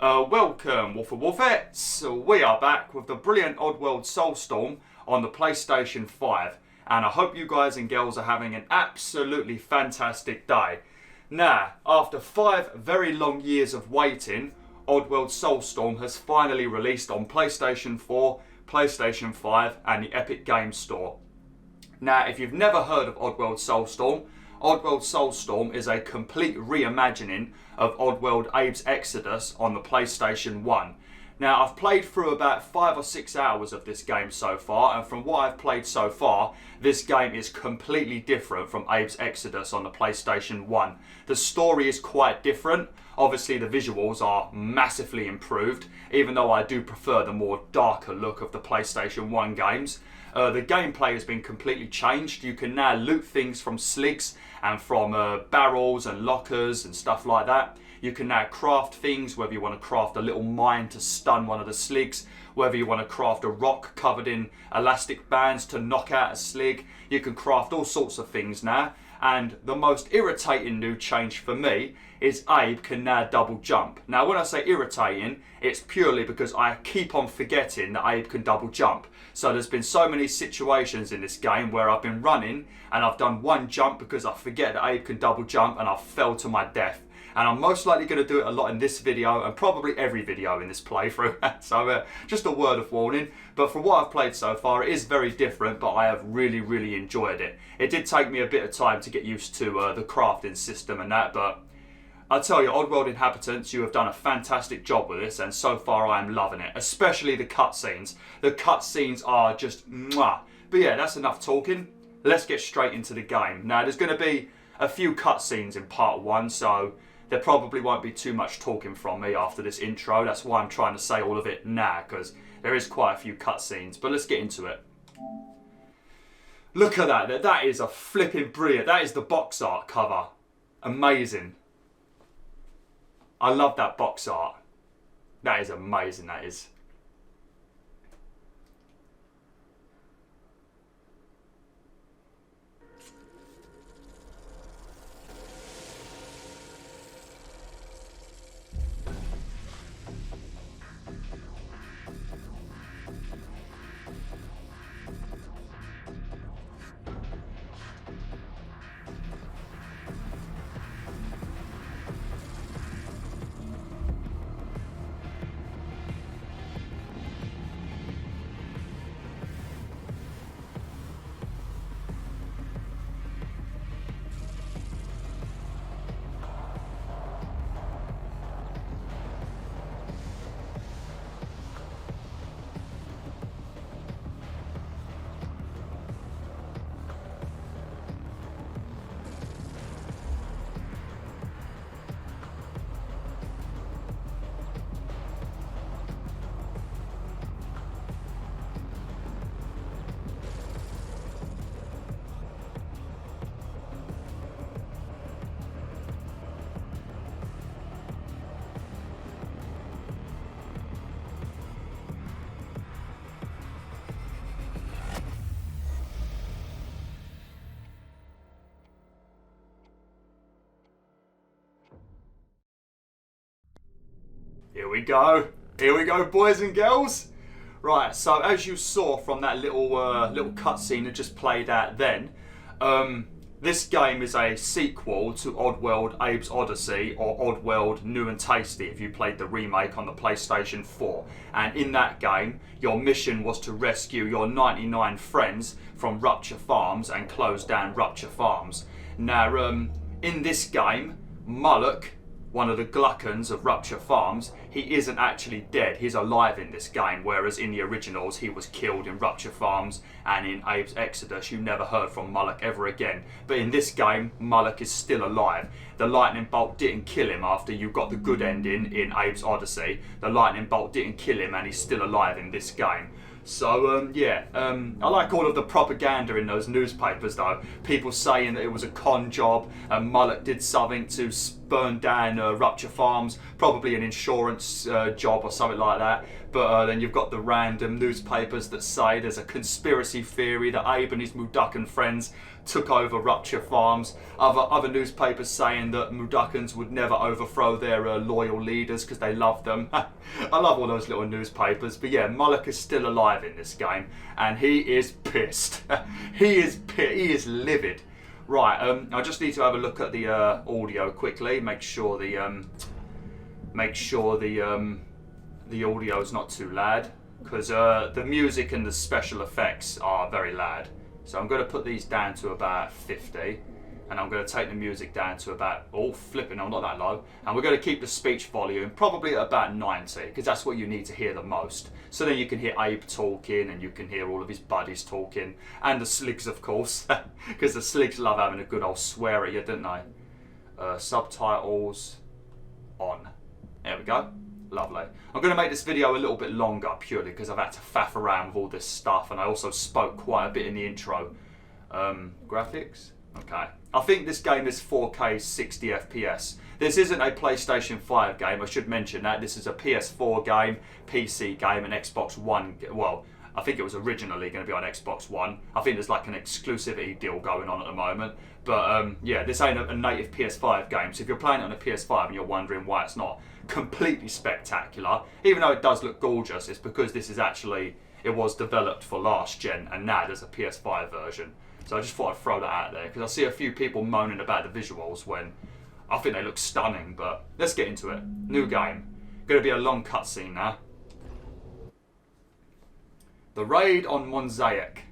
Welcome, WolfTheWolfettes. We are back with the brilliant Oddworld Soulstorm on the PlayStation 5, and I hope you guys and girls are having an absolutely fantastic day. Now, after 5 very long years of waiting, Oddworld Soulstorm has finally released on PlayStation 4, PlayStation 5 and the Epic Games Store. Now, if you've never heard of Oddworld Soulstorm is a complete reimagining of Oddworld Abe's Exodus on the PlayStation 1. Now, I've played through about 5 or 6 hours of this game so far, and from what I've played so far, this game is completely different from Abe's Exodus on the PlayStation 1. The story is quite different. Obviously, the visuals are massively improved, even though I do prefer the more darker look of the PlayStation 1 games. The gameplay has been completely changed. You can now loot things from sligs and from barrels and lockers and stuff like that. You can now craft things, whether you want to craft a little mine to stun one of the sligs, whether you want to craft a rock covered in elastic bands to knock out a slig. You can craft all sorts of things now. And the most irritating new change for me is Abe can now double jump. Now, when I say irritating, it's purely because I keep on forgetting that Abe can double jump. So there's been so many situations in this game where I've been running and I've done one jump because I forget that Abe can double jump and I fell to my death. And I'm most likely going to do it a lot in this video and probably every video in this playthrough. So just a word of warning. But from what I've played so far, it is very different, but I have really enjoyed it. It did take me a bit of time to get used to the crafting system and that, but I tell you, Oddworld inhabitants, you have done a fantastic job with this, and so far I am loving it, especially the cutscenes. The cutscenes are just mwah. But yeah, that's enough talking. Let's get straight into the game. Now, there's going to be a few cutscenes in part 1, so there probably won't be too much talking from me after this intro. That's why I'm trying to say all of it now, because there is quite a few cutscenes. But let's get into it. Look at that. That is a flipping brilliant. That is the box art cover. Amazing. I love that box art. That is amazing, that is. Here we go, boys and girls. Right, so as you saw from that little cutscene that just played out then, this game is a sequel to Oddworld Abe's Odyssey, or Oddworld New and Tasty if you played the remake on the PlayStation 4. And in that game, your mission was to rescue your 99 friends from Rapture Farms and close down Rapture Farms. Now, in this game, Molluck, one of the Glukkons of Rapture Farms, he isn't actually dead. He's alive in this game, whereas in the originals he was killed in Rapture Farms, and in Abe's Exodus you never heard from Molluck ever again. But in this game, Molluck is still alive. The lightning bolt didn't kill him after you got the good ending in Abe's Odyssey. The lightning bolt didn't kill him, and he's still alive in this game. So, I like all of the propaganda in those newspapers, though. People saying that it was a con job and Molluck did something to burn down Rapture Farms, probably an insurance job or something like that. But then you've got the random newspapers that say there's a conspiracy theory that Abe and his Mudokon friends took over Rapture Farms. Other newspapers saying that Mudokons would never overthrow their loyal leaders because they love them. I love all those little newspapers. But yeah, Molluck is still alive in this game, and he is pissed. He is livid. Right, I just need to have a look at the audio quickly. Make sure the audio is not too loud, because the music and the special effects are very loud. So I'm going to put these down to about 50, and I'm going to take the music down to about, oh flipping, no, not that low. And we're going to keep the speech volume probably at about 90, because that's what you need to hear the most. So then you can hear Abe talking, and you can hear all of his buddies talking, and the Sligs, of course, because the Sligs love having a good old swear at you, don't they? Subtitles on. There we go. Lovely. I'm going to make this video a little bit longer purely because I've had to faff around with all this stuff, and I also spoke quite a bit in the intro. Graphics? Okay. I think this game is 4K 60 FPS. This isn't a PlayStation 5 game, I should mention that. This is a PS4 game, PC game, and Xbox One. Well, I think it was originally going to be on Xbox One. I think there's like an exclusivity deal going on at the moment. But yeah, this ain't a native PS5 game. So if you're playing it on a PS5 and you're wondering why it's not completely spectacular, even though it does look gorgeous, it's because this is actually, it was developed for last gen, and now there's a PS5 version. So I just thought I'd throw that out there, because I see a few people moaning about the visuals when I think they look stunning. But let's get into it. New game. Going to be a long cutscene now. The raid on Mosaic.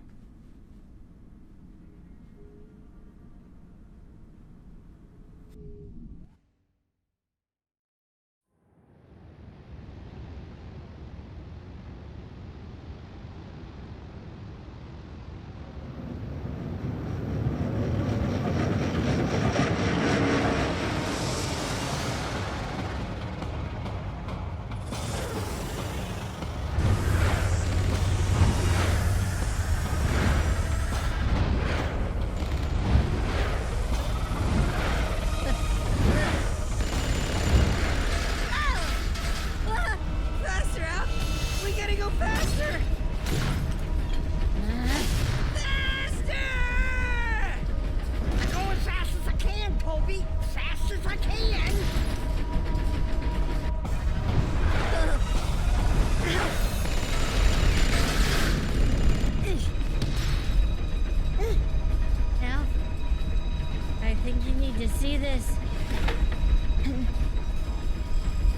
See this?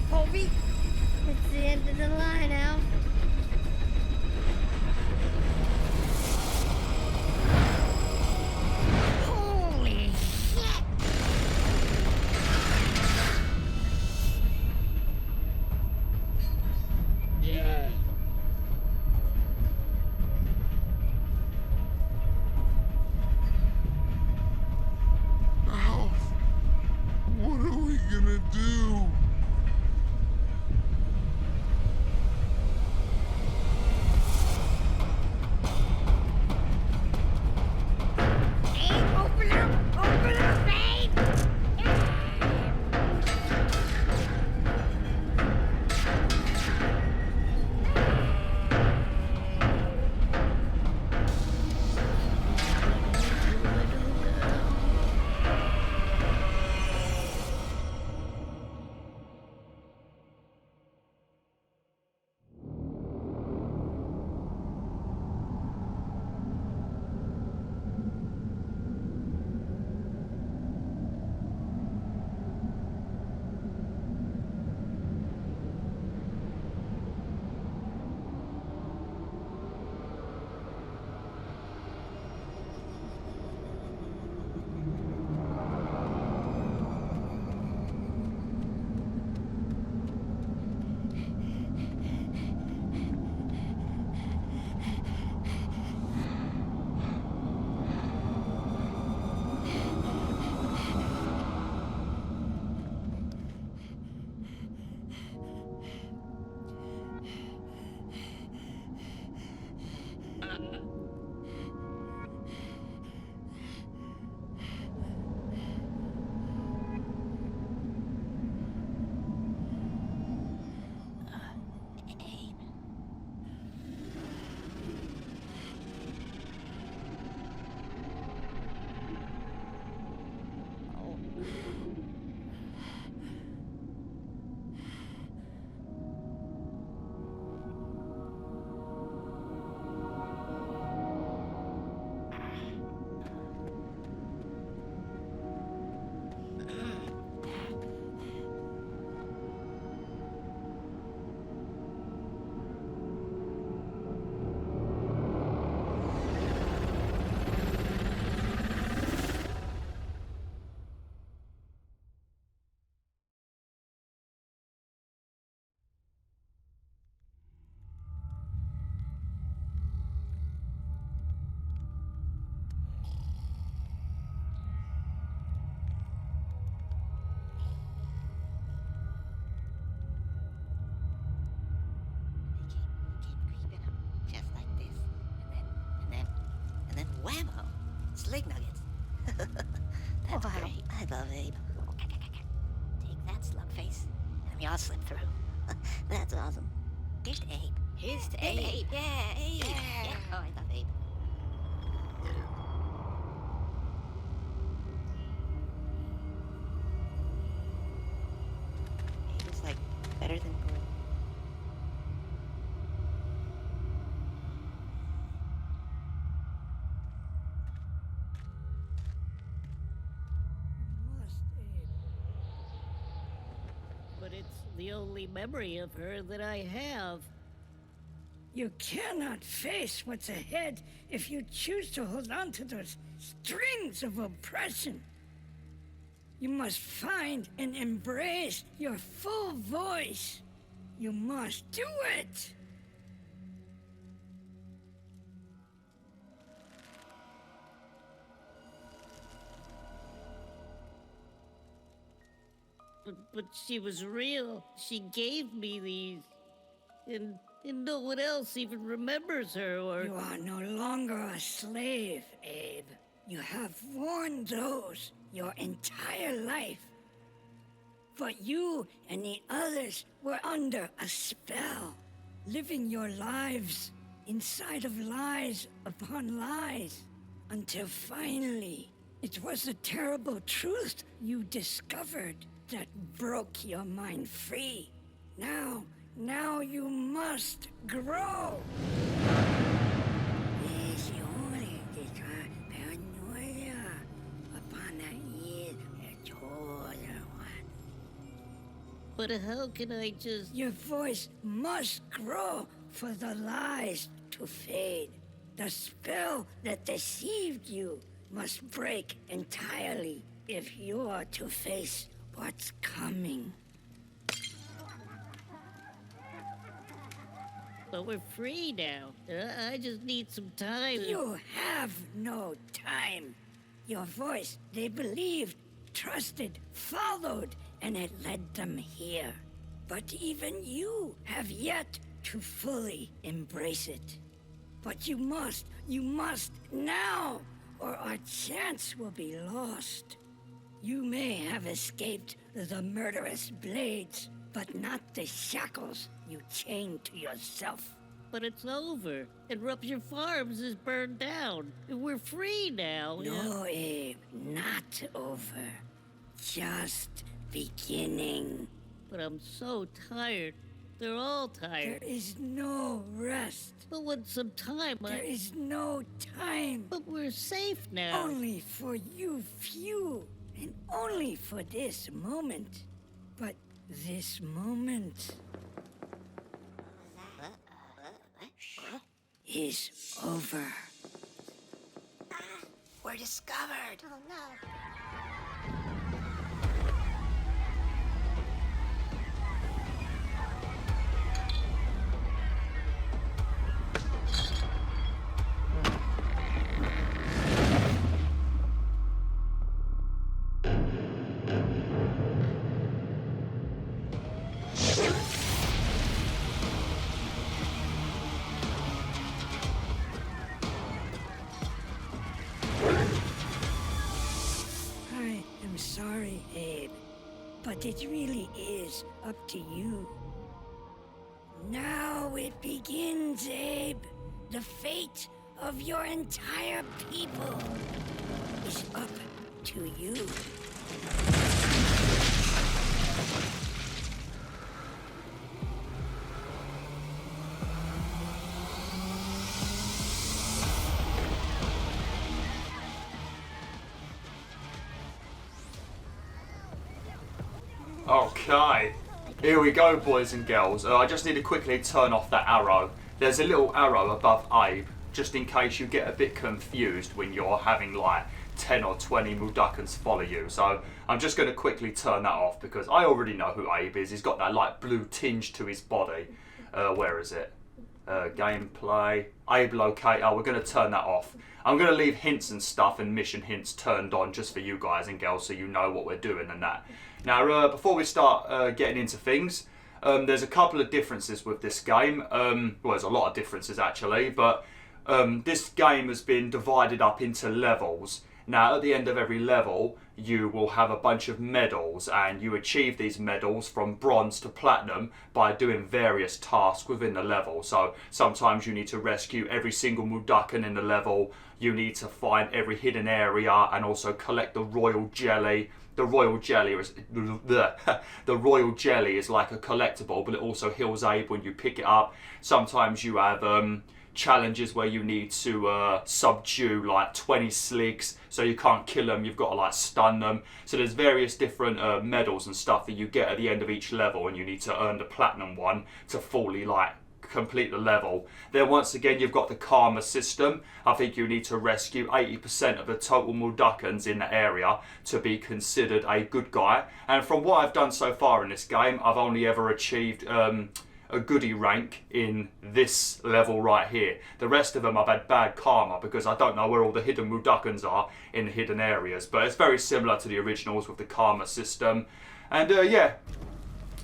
Colby, it's the end of the line, Al. Holy shit! we all slip through. That's awesome. Here's to Abe. Here's to Abe. Abe. Yeah, Abe. Yeah. Oh, I love Abe. Abe is like better than Gru. But it's the only memory of her that I have. You cannot face what's ahead if you choose to hold on to those strings of oppression. You must find and embrace your full voice. You must do it! But she was real. She gave me these. And no one else even remembers her or... You are no longer a slave, Abe. You have worn those your entire life. But you and the others were under a spell, living your lives inside of lies upon lies, until finally it was the terrible truth you discovered that broke your mind free. Now you must grow. But how can I just... Your voice must grow for the lies to fade. The spell that deceived you must break entirely if you are to face what's coming. But we're free now. I just need some time. You have no time. Your voice, they believed, trusted, followed, and it led them here. But even you have yet to fully embrace it. But you must now, or our chance will be lost. You may have escaped the murderous blades, but not the shackles you chained to yourself. But it's over, and Rapture Farms is burned down. We're free now. No, Abe, not over. Just beginning. But I'm so tired. They're all tired. There is no rest. But with some time, There is no time. But we're safe now. Only for you few, and only for this moment. But this moment is over. We're discovered. Oh no. I am sorry, Abe, but it really is up to you. Now it begins, Abe. The fate of your entire people is up to you. Okay, here we go, boys and girls. I just need to quickly turn off that arrow. There's a little arrow above Abe, just in case you get a bit confused when you're having like 10 or 20 Mudokons follow you. So I'm just going to quickly turn that off because I already know who Abe is. He's got that like blue tinge to his body. Where is it? Gameplay. Abe locator. We're going to turn that off. I'm going to leave hints and stuff and mission hints turned on just for you guys and girls so you know what we're doing and that. Now, before we start getting into things, there's a couple of differences with this game. Well, there's a lot of differences actually, but this game has been divided up into levels. Now, at the end of every level, you will have a bunch of medals, and you achieve these medals from bronze to platinum by doing various tasks within the level. So sometimes you need to rescue every single Mudokon in the level, you need to find every hidden area, and also collect the royal jelly. The royal jelly is the royal jelly is like a collectible, but it also heals Abe when you pick it up. Sometimes you have challenges where you need to subdue like 20 sligs, so you can't kill them, you've got to like stun them. So there's various different medals and stuff that you get at the end of each level, and you need to earn the platinum one to fully like complete the level. Then once again you've got the karma system. I think you need to rescue 80% of the total Mudokons in the area to be considered a good guy. And from what I've done so far in this game, I've only ever achieved a goodie rank in this level right here. The rest of them I've had bad karma because I don't know where all the hidden Mudokons are in the hidden areas. But it's very similar to the originals with the karma system. And yeah,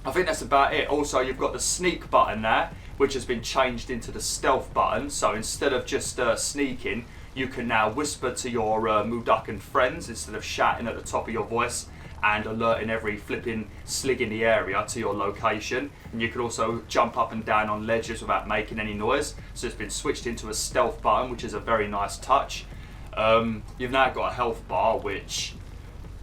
I think that's about it. Also, you've got the sneak button there, which has been changed into the stealth button. So instead of just sneaking, you can now whisper to your Mudokon friends instead of shouting at the top of your voice and alerting every flipping slig in the area to your location. And you can also jump up and down on ledges without making any noise. So it's been switched into a stealth button, which is a very nice touch. You've now got a health bar, which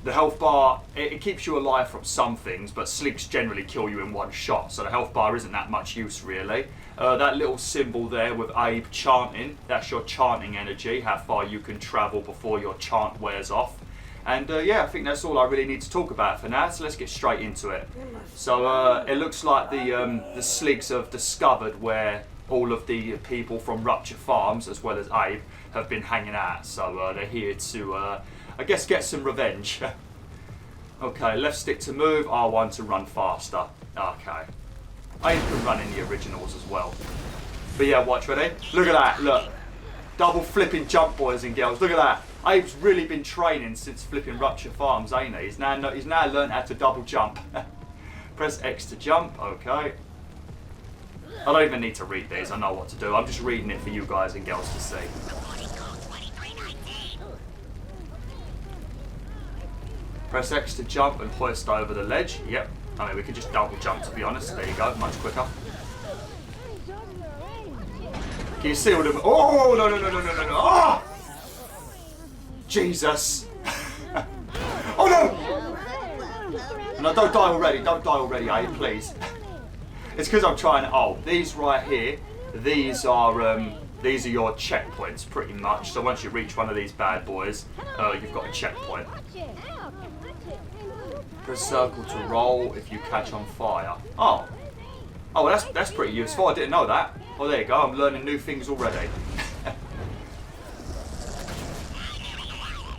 the health bar, it keeps you alive from some things, but sligs generally kill you in one shot, so the health bar isn't that much use really. That little symbol there with Abe chanting, that's your chanting energy, how far you can travel before your chant wears off. And yeah, I think that's all I really need to talk about for now, so let's get straight into it. So it looks like the sligs have discovered where all of the people from Rapture Farms, as well as Abe, have been hanging out, so they're here to I guess get some revenge. Okay, left stick to move, R1 to run faster. Okay. Abe can run in the originals as well. But yeah, watch, ready? Look at that, look. Double flipping jump, boys and girls. Look at that. Abe's really been training since flipping Rapture Farms, ain't he? He's now learned how to double jump. Press X to jump, okay. I don't even need to read these, I know what to do. I'm just reading it for you guys and girls to see. Press X to jump and hoist over the ledge. Yep. I mean, we could just double jump, to be honest. There you go, much quicker. Can you see all them? Oh, no. Oh! Jesus. Oh, no! No, don't die already, Abe, please. It's because I'm trying to... Oh, these right here, these are your checkpoints, pretty much. So once you reach one of these bad boys, you've got a checkpoint. Press circle to roll if you catch on fire. Oh, well, that's pretty useful. I didn't know that. Well, there you go. I'm learning new things already.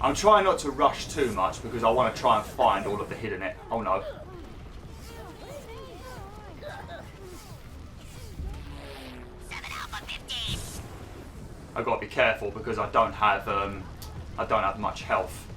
I'm trying not to rush too much because I want to try and find all of the hidden it. Oh no. I've got to be careful because I don't have much health.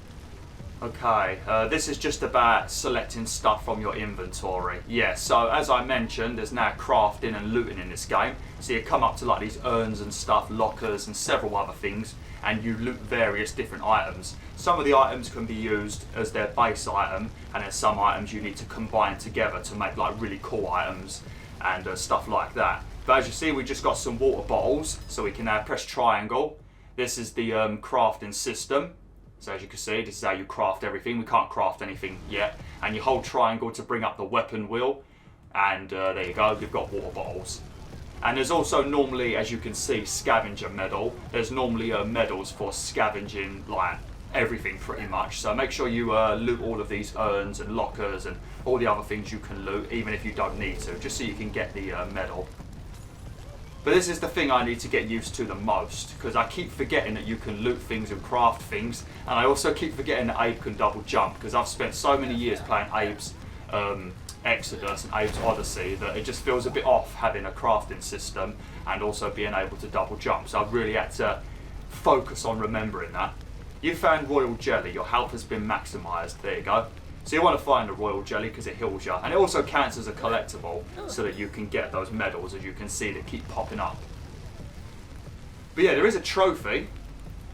Okay, this is just about selecting stuff from your inventory. Yeah, so as I mentioned, there's now crafting and looting in this game. So you come up to like these urns and stuff, lockers and several other things, and you loot various different items. Some of the items can be used as their base item, and then some items you need to combine together to make like really cool items and stuff like that. But as you see, we just got some water bottles, so we can now press triangle. This is the crafting system. So as you can see, this is how you craft everything. We can't craft anything yet. And you hold triangle to bring up the weapon wheel. And there you go, you've got water bottles. And there's also normally, as you can see, scavenger medal. There's normally medals for scavenging like everything pretty much. So make sure you loot all of these urns and lockers and all the other things you can loot, even if you don't need to, just so you can get the medal. But this is the thing I need to get used to the most, because I keep forgetting that you can loot things and craft things, and I also keep forgetting that Abe can double jump, because I've spent so many years playing Abe's Exodus and Abe's Odyssey that it just feels a bit off having a crafting system and also being able to double jump. So I've really had to focus on remembering that. You found royal jelly, your health has been maximised, there you go. So you want to find the royal jelly because it heals you, and it also counts as a collectible so that you can get those medals, as you can see, that keep popping up. But yeah, there is a trophy.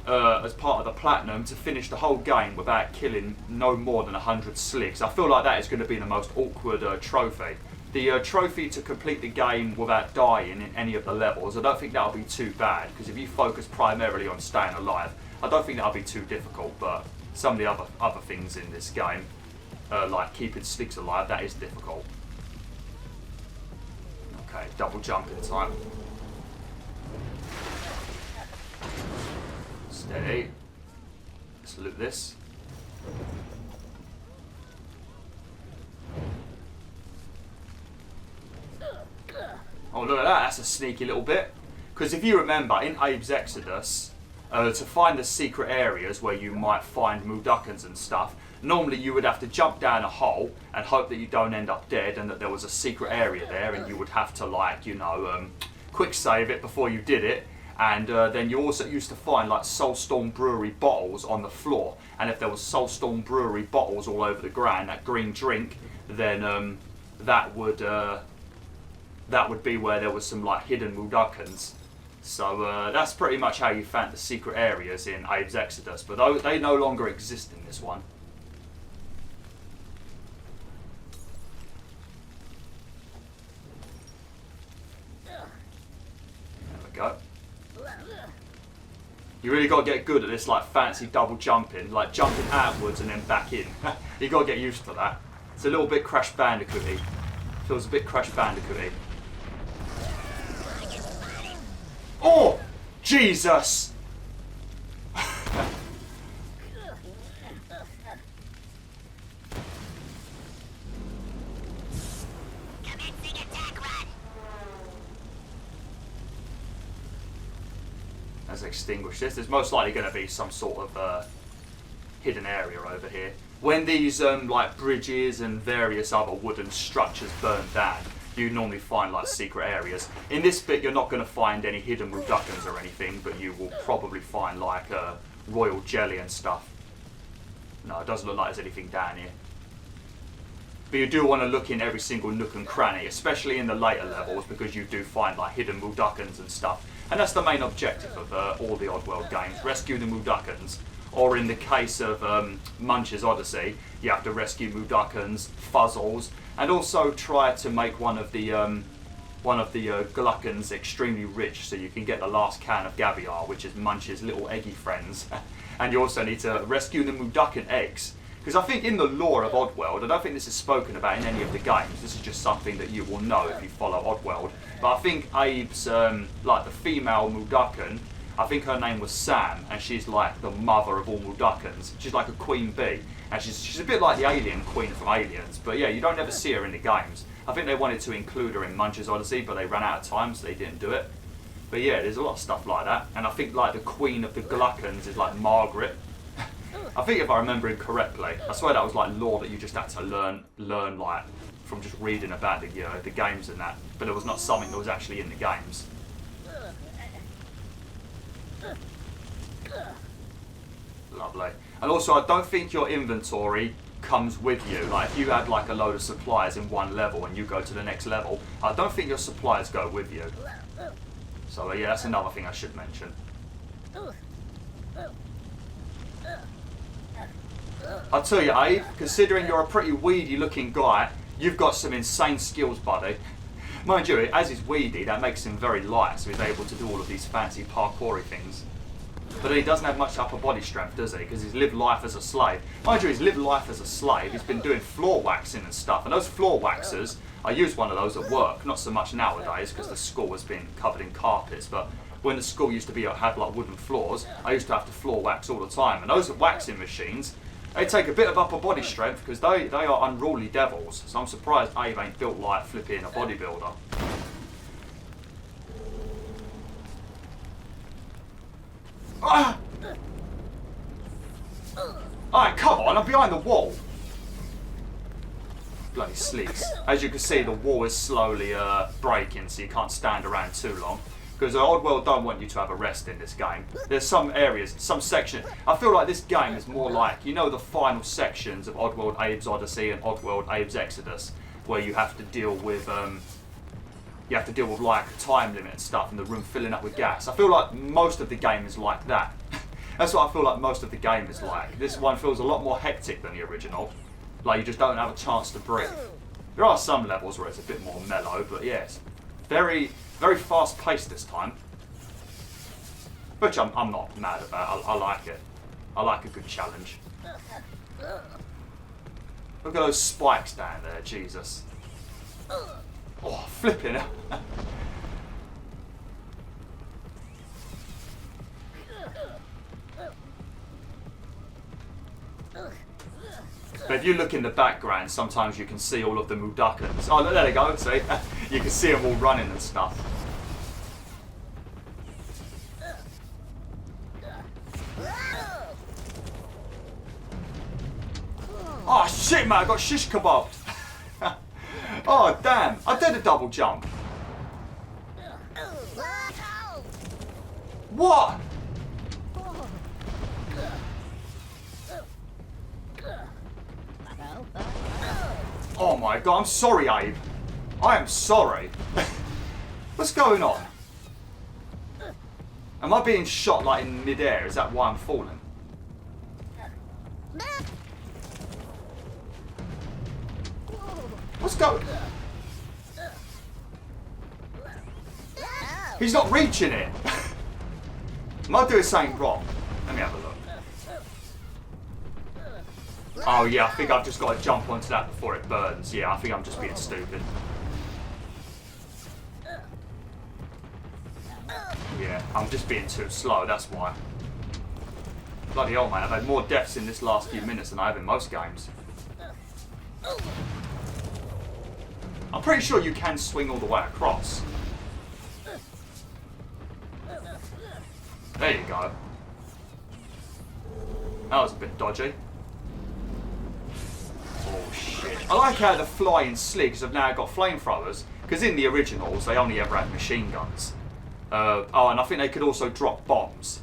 as part of the platinum to finish the whole game without killing no more than 100 sligs. I feel like that is going to be the most awkward trophy. The trophy to complete the game without dying in any of the levels, I don't think that'll be too bad, because if you focus primarily on staying alive, I don't think that'll be too difficult. But some of the other things in this game, like keeping sligs alive, that is difficult. Okay, double jumping time. Steady. Let's loot this. Oh, look at that. That's a sneaky little bit. Because if you remember, in Abe's Exodus, to find the secret areas where you might find Mudokons and stuff, normally you would have to jump down a hole and hope that you don't end up dead and that there was a secret area there, and you would have to, like, you know, quick save it before you did it. And then you also used to find like Soulstorm Brewery bottles on the floor, and if there was Soulstorm Brewery bottles all over the ground, that green drink, then that would be where there was some like hidden Mudokons. So that's pretty much how you found the secret areas in Abe's Exodus, but they no longer exist in this one. There we go. You really got to get good at this like fancy double jumping, like jumping outwards and then back in. You got to get used to that. It's a little bit Crash Bandicoot-y. Feels a bit Crash Bandicoot-y. Oh! Jesus! Let's extinguish this. There's most likely going to be some sort of hidden area over here. When these like bridges and various other wooden structures burn down, you normally find like secret areas. In this bit, you're not going to find any hidden Mudokons or anything, but you will probably find like royal jelly and stuff. No, it doesn't look like there's anything down here. But you do want to look in every single nook and cranny, especially in the later levels, because you do find like hidden Mudokons and stuff. And that's the main objective of all the Oddworld games, rescue the Mudokons. Or in the case of Munch's Odyssey, you have to rescue Mudokons, Fuzzles, and also try to make one of the Glukkons extremely rich, so you can get the last can of Gaviar, which is Munch's little eggy friends. And you also need to rescue the Mudokon eggs. Because I think in the lore of Oddworld, I don't think this is spoken about in any of the games. This is just something that you will know if you follow Oddworld. But I think Abe's, like the female Mudokon, I think her name was Sam, and she's like the mother of all Mudokons. She's like a queen bee, and she's a bit like the alien queen from Aliens. But yeah, you don't ever see her in the games. I think they wanted to include her in Munch's Odyssey, but they ran out of time, so they didn't do it. But yeah, there's a lot of stuff like that. And I think like the queen of the Glukkons is like Margaret. I think if I remember it correctly, I swear that was like lore that you just had to learn like from just reading about the games and that. But it was not something that was actually in the games. Lovely. And also, I don't think your inventory comes with you. Like if you had like a load of supplies in one level and you go to the next level, I don't think your supplies go with you. So yeah, that's another thing I should mention. I'll tell you, Abe, considering you're a pretty weedy looking guy, you've got some insane skills, buddy. Mind you, as he's weedy, that makes him very light, so he's able to do all of these fancy parkoury things. But he doesn't have much upper body strength, does he? Because he's lived life as a slave. Mind you, he's lived life as a slave. He's been doing floor waxing and stuff. And those floor waxers, I use one of those at work. Not so much nowadays, because the school has been covered in carpets. But when the school used to have like wooden floors, I used to have to floor wax all the time. And those waxing machines, they take a bit of upper body strength, because they are unruly devils. So I'm surprised Abe ain't built like flipping a bodybuilder. Ah! Alright, come on, I'm behind the wall. Bloody sleeks. As you can see, the wall is slowly breaking, so you can't stand around too long. Because Oddworld don't want you to have a rest in this game. There's some areas, some sections. I feel like this game is more like, you know, the final sections of Oddworld Abe's Odyssey and Oddworld Abe's Exodus, where you have to deal with like a time limit and stuff, and the room filling up with gas. I feel like most of the game is like that. That's what I feel like most of the game is like. This one feels a lot more hectic than the original. Like you just don't have a chance to breathe. There are some levels where it's a bit more mellow, but yeah, it's very, very fast paced this time. Which I'm not mad about. I like it. I like a good challenge. Look at those spikes down there, Jesus. Oh, flipping it. But if you look in the background, sometimes you can see all of the Mudokons. Oh, look, there they go, see? You can see them all running and stuff. Oh shit, man, I got shish kebabbed. Oh damn, I did a double jump. What? Oh my god, I'm sorry, Abe. I am sorry. What's going on? Am I being shot like in mid-air? Is that why I'm falling? What's going on? He's not reaching it. Am I doing something wrong? Let me have a look. Oh yeah, I think I've just got to jump onto that before it burns. Yeah, I think I'm just being stupid. Yeah, I'm just being too slow, that's why. Bloody hell, man, I've had more deaths in this last few minutes than I have in most games. I'm pretty sure you can swing all the way across. There you go. That was a bit dodgy. Oh shit. I like how the flying sligs have now got flamethrowers, because in the originals they only ever had machine guns. Oh, and I think they could also drop bombs.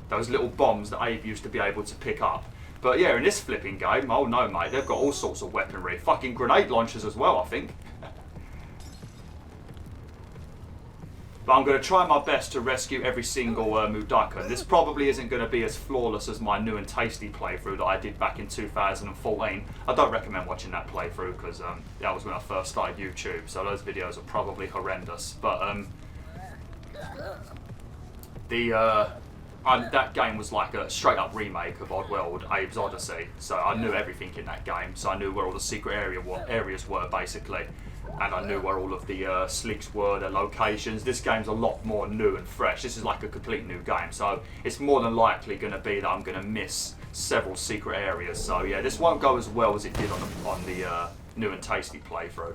Those little bombs that Abe used to be able to pick up. But yeah, in this flipping game, oh no mate, they've got all sorts of weaponry. Fucking grenade launchers as well, I think. But I'm going to try my best to rescue every single Mudokon. This probably isn't going to be as flawless as my new and tasty playthrough that I did back in 2014. I don't recommend watching that playthrough because that was when I first started YouTube, so those videos are probably horrendous. But that game was like a straight up remake of Oddworld Abe's Odyssey, so I knew everything in that game, so I knew where all the secret areas were basically. And I knew where all of the sligs were, their locations. This game's a lot more new and fresh. This is like a complete new game, so it's more than likely going to be that I'm going to miss several secret areas. So yeah, this won't go as well as it did on the new and tasty playthrough.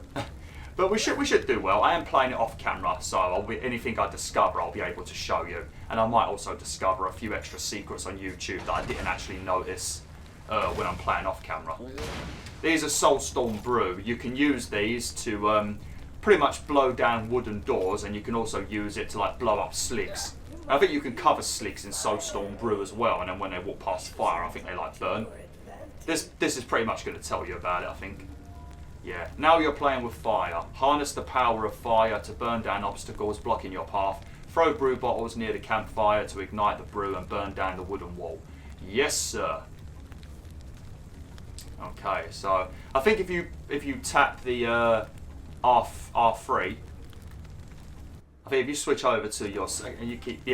But we should do well. I am playing it off camera, so anything I discover I'll be able to show you. And I might also discover a few extra secrets on YouTube that I didn't actually notice when I'm playing off camera. These are Soulstorm Brew. You can use these to pretty much blow down wooden doors, and you can also use it to like blow up sligs. I think you can cover sligs in Soulstorm Brew as well, and then when they walk past fire, I think they like burn. This is pretty much going to tell you about it, I think. Yeah. Now you're playing with fire. Harness the power of fire to burn down obstacles blocking your path. Throw brew bottles near the campfire to ignite the brew and burn down the wooden wall. Yes, sir. Okay, so I think if you tap the R3, I think if you switch over to your and you keep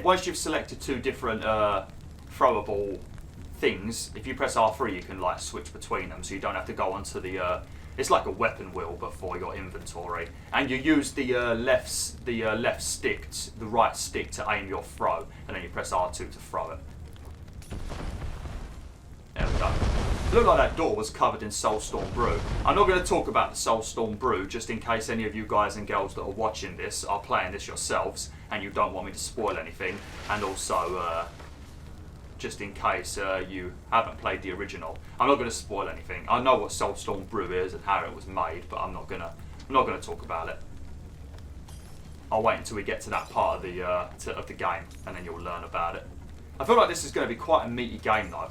once you've selected two different throwable things, if you press R3 you can like switch between them, so you don't have to go onto the it's like a weapon wheel but for your inventory, and you use the left stick, the right stick to aim your throw, and then you press R2 to throw it. There we go. It looked like that door was covered in Soulstorm Brew. I'm not going to talk about the Soulstorm Brew, just in case any of you guys and girls that are watching this are playing this yourselves and you don't want me to spoil anything, and also just in case you haven't played the original. I'm not going to spoil anything. I know what Soulstorm Brew is and how it was made, but I'm not going to talk about it. I'll wait until we get to that part of the game, and then you'll learn about it. I feel like this is going to be quite a meaty game though.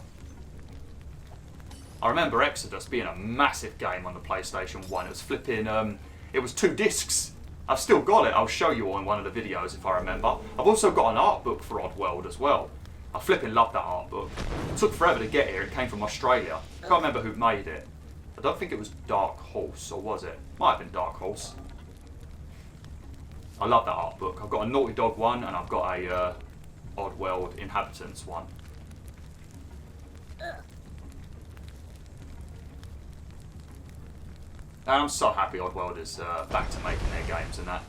I remember Exodus being a massive game on the PlayStation 1. It was flipping, it was 2 discs. I've still got it. I'll show you on one of the videos if I remember. I've also got an art book for Oddworld as well. I flipping love that art book. It took forever to get here. It came from Australia. I can't remember who made it. I don't think it was Dark Horse, or was it? Might have been Dark Horse. I love that art book. I've got a Naughty Dog one, and I've got a Oddworld Inhabitants one. And I'm so happy Oddworld is back to making their games and that.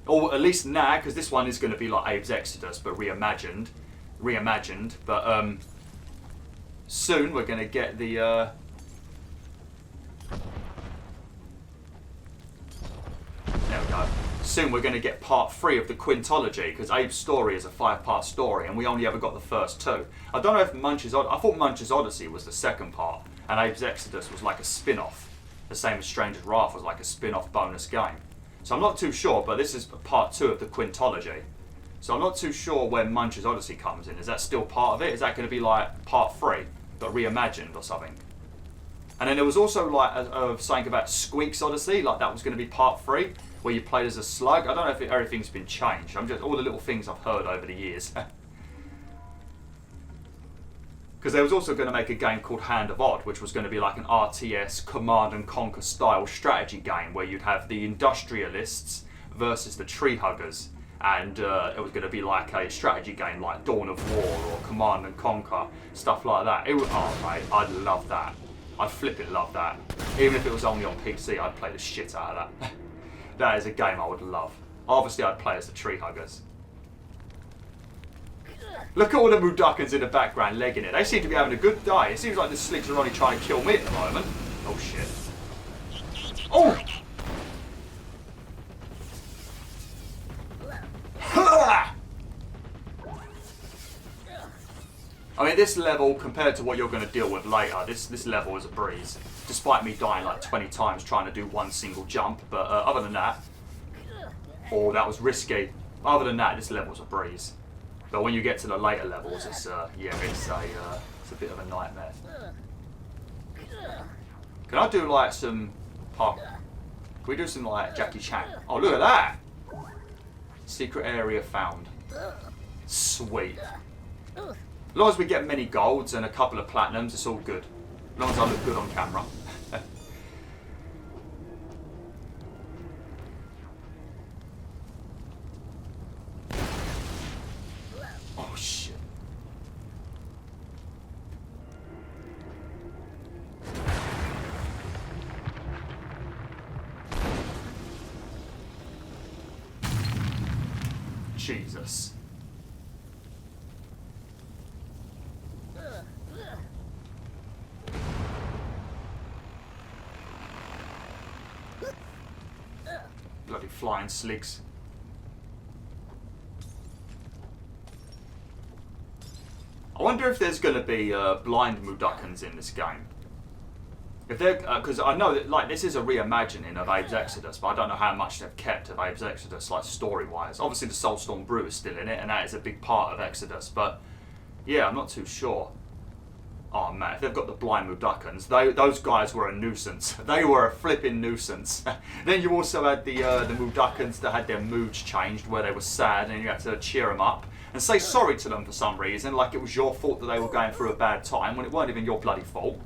Or at least now, because this one is going to be like Abe's Exodus, but reimagined. But soon we're going to get the... There we go. Soon we're going to get part 3 of the quintology, because Abe's story is a 5-part story, and we only ever got the first 2. I don't know if Munch's I thought Munch's Odyssey was the second part, and Abe's Exodus was like a spin-off. The same as Stranger's Wrath was like a spin-off bonus game. So I'm not too sure, but this is part 2 of the quintology. So I'm not too sure when Munch's Odyssey comes in. Is that still part of it? Is that going to be like part 3, but reimagined or something? And then there was also like something about Squeak's Odyssey, like that was going to be part 3, where you played as a slug. I don't know if everything's been changed. I'm just all the little things I've heard over the years. Because they was also going to make a game called Hand of Odd, which was going to be like an RTS Command and Conquer style strategy game where you'd have the industrialists versus the tree huggers. And it was going to be like a strategy game like Dawn of War or Command and Conquer, stuff like that. It was, oh mate, I'd love that. I'd flipping love that. Even if it was only on PC, I'd play the shit out of that. That is a game I would love. Obviously, I'd play as the tree huggers. Look at all the Mudokons in the background legging it. They seem to be having a good day. It seems like the sligs are only trying to kill me at the moment. Oh shit. Oh! I mean, this level, compared to what you're going to deal with later, this level is a breeze. Despite me dying like 20 times trying to do one single jump. But other than that... Oh, that was risky. Other than that, this level's a breeze. But when you get to the later levels, it's yeah, it's a bit of a nightmare. Can I do like some park? Can we do some like Jackie Chan? Oh, look at that! Secret area found. Sweet. As long as we get many golds and a couple of platinums, it's all good. As long as I look good on camera. Oh shit. Jesus. Bloody flying sligs. I wonder if there's going to be blind Mudokons in this game. If they're, because I know that like this is a reimagining of Abe's Exodus, but I don't know how much they've kept of Abe's Exodus, like story-wise. Obviously, the Soulstorm Brew is still in it, and that is a big part of Exodus. But yeah, I'm not too sure. Oh man, if they've got the blind Mudokons, those guys were a nuisance. They were a flipping nuisance. Then you also had the Mudokons that had their moods changed, where they were sad, and you had to cheer them up and say sorry to them for some reason, like it was your fault that they were going through a bad time when it weren't even your bloody fault.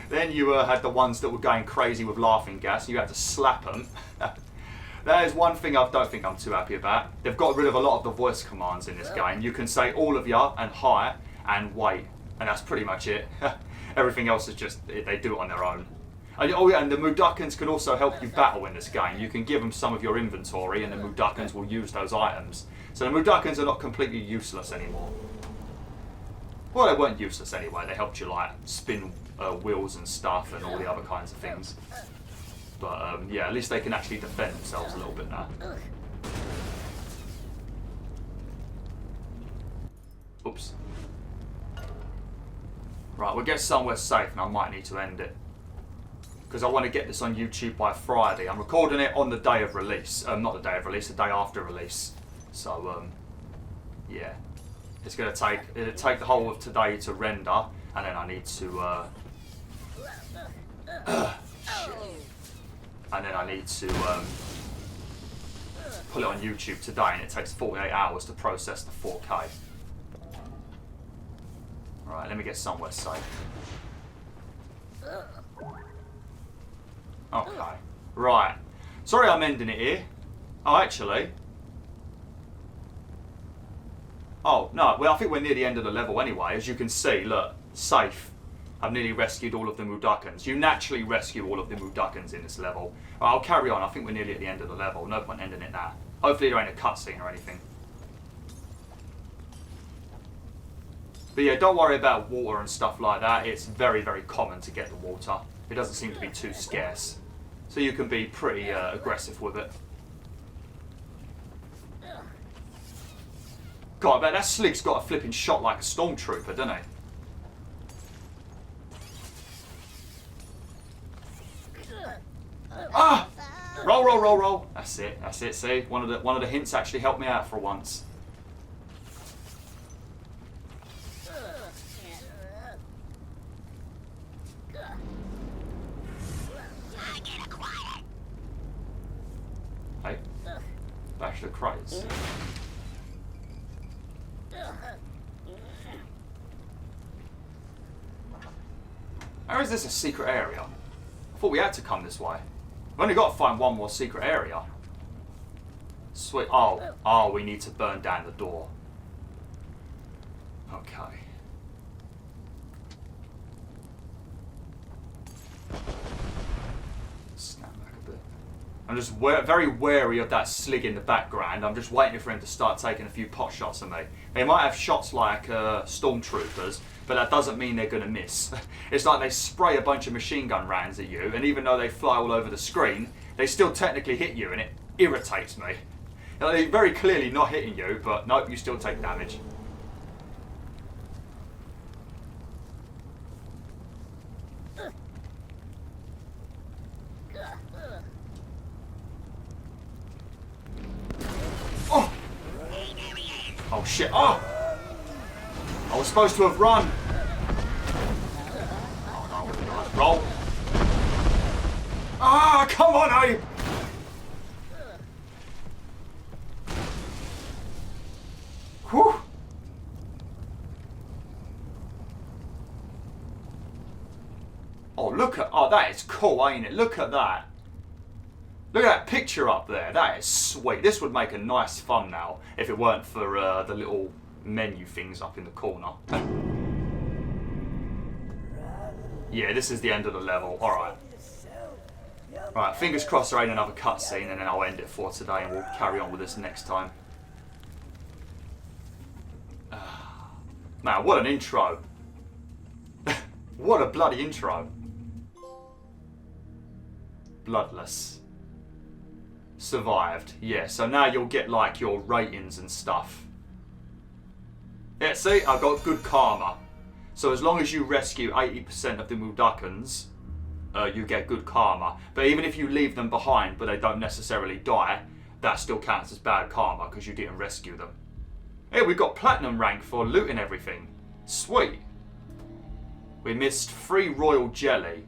Then you had the ones that were going crazy with laughing gas, and you had to slap them. That is one thing I don't think I'm too happy about. They've got rid of a lot of the voice commands in this game. You can say all of ya and hi and wait, and that's pretty much it. Everything else is just, they do it on their own. And, oh yeah, and the Mudokons can also help you battle in this game. You can give them some of your inventory, and the Mudokons will use those items. So the Mudokons are not completely useless anymore. Well, they weren't useless anyway. They helped you like spin wheels and stuff and all the other kinds of things. But yeah, at least they can actually defend themselves a little bit now. Oops. Right, we'll get somewhere safe, and I might need to end it. Because I want to get this on YouTube by Friday. I'm recording it on the day of release. Not the day of release, the day after release. So, yeah. It's going to take the whole of today to render, and then I need to, and then I need to put it on YouTube today, and it takes 48 hours to process the 4K. Right, let me get somewhere safe. Okay. Right. Sorry I'm ending it here. Oh, actually. Oh, no. Well, I think we're near the end of the level anyway. As you can see, look. Safe. I've nearly rescued all of the Mudokons. You naturally rescue all of the Mudokons in this level. Right, I'll carry on. I think we're nearly at the end of the level. No point ending it now. Hopefully there ain't a cutscene or anything. But yeah, don't worry about water and stuff like that. It's very, very common to get the water. It doesn't seem to be too scarce. So you can be pretty aggressive with it. God, I bet that Slig's got a flipping shot like a stormtrooper, doesn't he? Ah! Roll, roll, roll, roll. That's it. That's it. See, one of the hints actually helped me out for once. Hey, back to the crates. How is this a secret area? I thought we had to come this way. We've only got to find one more secret area. Sweet. Oh, we need to burn down the door. Okay. Snap back a bit. I'm just very wary of that Slig in the background. I'm just waiting for him to start taking a few pot shots at me. They might have shots like stormtroopers, but that doesn't mean they're going to miss. It's like they spray a bunch of machine gun rounds at you, and even though they fly all over the screen, they still technically hit you, and it irritates me. You know, they're very clearly not hitting you, but nope, you still take damage. Oh! Oh shit, oh! I was supposed to have run. Oh no, roll. Ah, come on, Abe! Whew. Oh, that is cool, ain't it? Look at that. Look at that picture up there. That is sweet. This would make a nice thumbnail if it weren't for the little menu things up in the corner. Yeah, this is the end of the level. Alright. Right, fingers crossed there ain't another cutscene, and then I'll end it for today and we'll carry on with this next time. Man, what an intro. What a bloody intro. Bloodless. Survived. Yeah, so now you'll get like your ratings and stuff. Yeah, see, I got good karma. So as long as you rescue 80% of the Mudokons, you get good karma. But even if you leave them behind but they don't necessarily die, that still counts as bad karma because you didn't rescue them. Hey, we got platinum rank for looting everything. Sweet. We missed 3 royal jelly.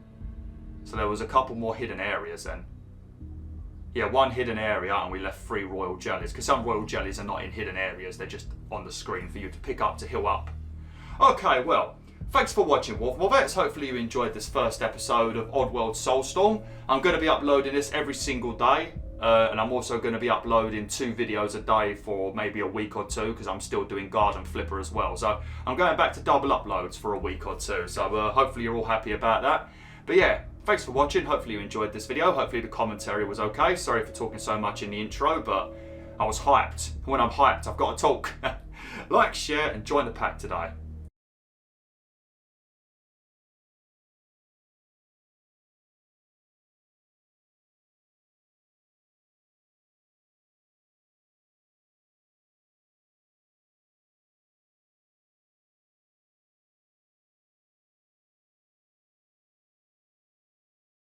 So there was a couple more hidden areas then. Yeah, 1 hidden area and we left 3 royal jellies. Because some royal jellies are not in hidden areas. They're just on the screen for you to pick up to heal up. Okay, well, thanks for watching, WolfTheWolf. Hopefully you enjoyed this first episode of Oddworld Soulstorm. I'm going to be uploading this every single day. And I'm also going to be uploading 2 videos a day for maybe a week or 2 because I'm still doing Garden Flipper as well. So I'm going back to double uploads for a week or 2. So hopefully you're all happy about that. But yeah, thanks for watching. Hopefully you enjoyed this video. Hopefully the commentary was okay. Sorry for talking so much in the intro, but I was hyped. When I'm hyped, I've got to talk. Like, share, and join the pack today.